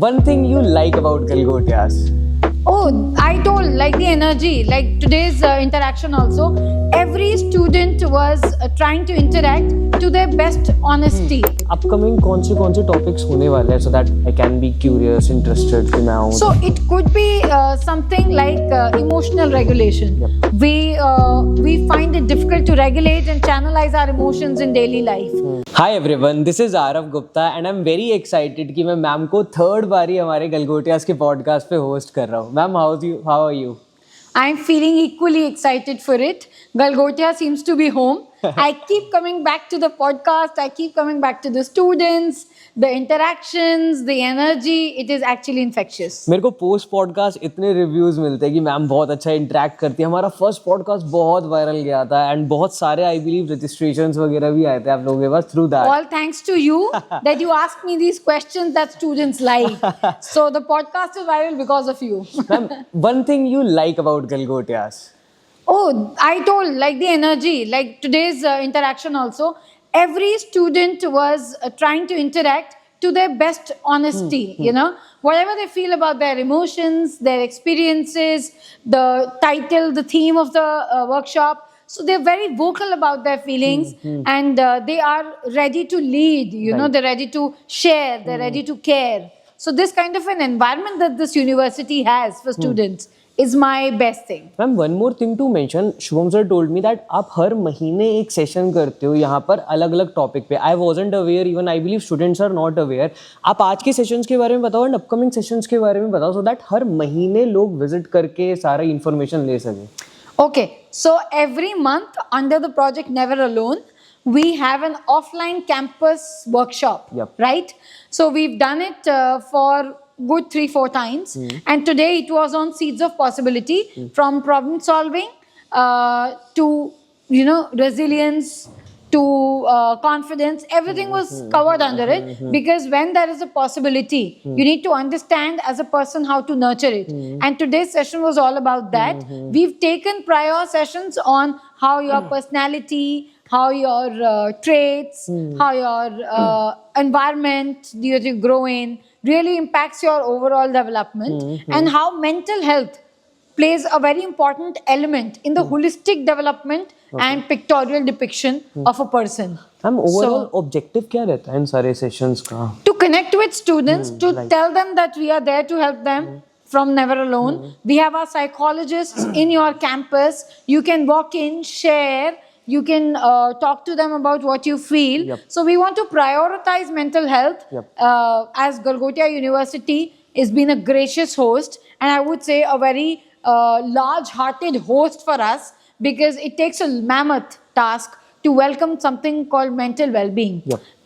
one thing you like about Galgotias? Oh, I told, like the energy, like today's interaction also. Every student was trying to interact to their best honesty. Upcoming कौन से topics होने वाले हैं so that I can be curious, interested कि मैं आऊँ. So it could be something like emotional regulation. Yep. We find it difficult to regulate and channelize our emotions in daily life. Hi everyone, this is Arav Gupta and I'm very excited कि मैं ma'am को third बारी हमारे गलगोटियास के podcast पे host कर रहा हूँ. Ma'am, how are you? I'm feeling equally excited for it. Galgotia seems to be home. I keep coming back to the podcast. I keep coming back to the students, the interactions, the energy. It is actually infectious. मेरे को post podcast इतने reviews मिलते हैं कि ma'am बहुत अच्छा interact करती है. हमारा फर्स्ट पॉडकास्ट बहुत वायरल गया था एंड बहुत सारे आई बिलीव रजिस्ट्रेशंस वगैरह भी आए थे आप लोगों के pass through that. All thanks to you that you asked me these questions that students like. So the podcast is viral because of you. Ma'am, one thing you like about Galgotias? Oh, I told, like the energy, like today's interaction also. Every student was trying to interact to their best honesty, you know, whatever they feel about their emotions, their experiences, the title, the theme of the workshop. So they're very vocal about their feelings and they are ready to lead, you know, they're ready to share, they're ready to care. So this kind of an environment that this university has for students is my best thing. Ma'am, one more thing to mention, Shubham sir told me that आप हर महीने एक session करते हो यहाँ पर अलग अलग topic पे. I wasn't aware, even I believe students are not aware. आप आज के सेशंस के बारे में बताओ एंड अपकमिंग सेशंस के बारे में बताओ so that हर महीने लोग विजिट करके सारा इन्फॉर्मेशन ले सकें. Okay, so every month under the project Never Alone, we have an offline campus workshop, right? So we've done it for good 3-4 times, and today it was on Seeds of Possibility, from problem solving to, you know, resilience to confidence. Everything was covered under it, because when there is a possibility, you need to understand as a person how to nurture it. And today's session was all about that. We've taken prior sessions on how your personality, how your traits, how your environment that you grow in really impacts your overall development, and how mental health plays a very important element in the holistic development and pictorial depiction of a person. Ma'am, overall objective क्या रहता है इन सारे sessions का? To connect with students, to tell them that we are there to help them from Never Alone. We have our psychologists in your campus. You can walk in, share. You can talk to them about what you feel. So we want to prioritize mental health. As Galgotia University has been a gracious host, and I would say a very large-hearted host for us, because it takes a mammoth task to welcome something called mental well-being.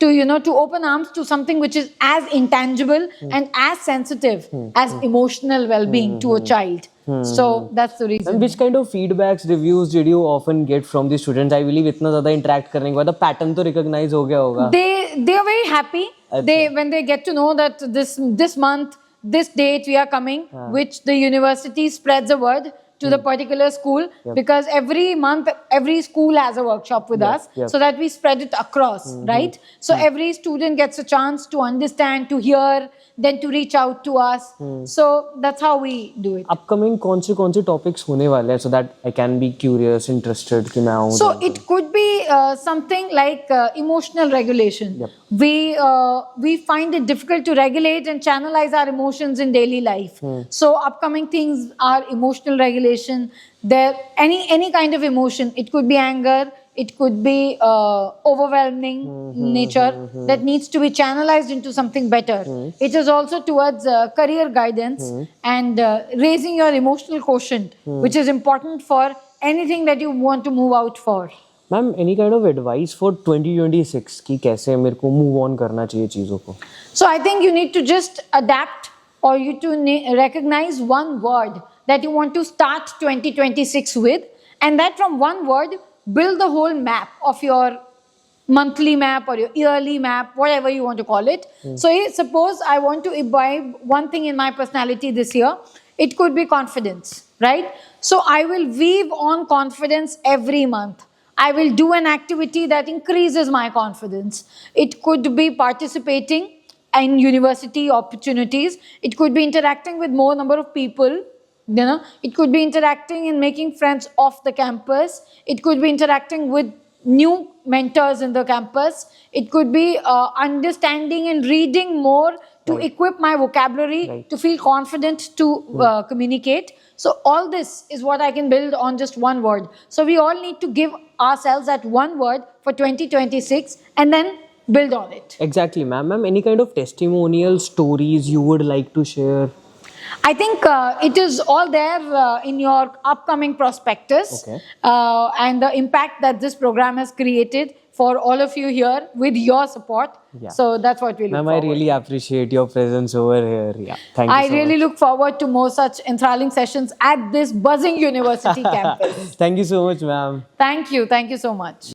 To, you know, to open arms to something which is as intangible and as sensitive as emotional well-being to a child. So that's the reason. And which kind of feedbacks, reviews did you often get from the students? I believe इतना ज़्यादा interact करने के बाद pattern तो recognize हो गया होगा. They are very happy. When they get to know that this month, this date we are coming, which the university spreads a word to the particular school, because every month every school has a workshop with us, so that we spread it across, right? So every student gets a chance to understand, to hear, then to reach out to us. So that's how we do it. Upcoming कौन से topics होने वाले हैं so that I can be curious, interested कि मैं आऊँ. So it could be something like emotional regulation. We find it difficult to regulate and channelize our emotions in daily life. So upcoming things are emotional regulation. There any kind of emotion. It could be anger. It could be overwhelming nature that needs to be channelized into something better. It is also towards career guidance and raising your emotional quotient, which is important for anything that you want to move out for. Ma'am, any kind of advice for 2026 कि कैसे मेरे को move on करना चाहिए चीज़ों को? So I think you need to just adapt, or you to recognize one word that you want to start 2026 with, and that from one word build the whole map of your monthly map or your yearly map, whatever you want to call it. So suppose I want to imbibe one thing in my personality this year. It could be confidence, right? So I will weave on confidence every month. I will do an activity that increases my confidence. It could be participating and university opportunities. It could be interacting with more number of people. You know, it could be interacting and making friends off the campus. It could be interacting with new mentors in the campus. It could be understanding and reading more to equip my vocabulary to feel confident to communicate. So all this is what I can build on just one word. So we all need to give ourselves that one word for 2026 and then build on it. Exactly, ma'am. Any kind of testimonial stories you would like to share? I think it is all there in your upcoming prospectus. Okay. And the impact that this program has created for all of you here with your support. Yeah. So that's what we look Ma'am, forward I really appreciate your presence over here. Yeah, thank you I so really much. look forward to more such enthralling sessions at this buzzing university campus. Thank you so much, ma'am. Thank you so much.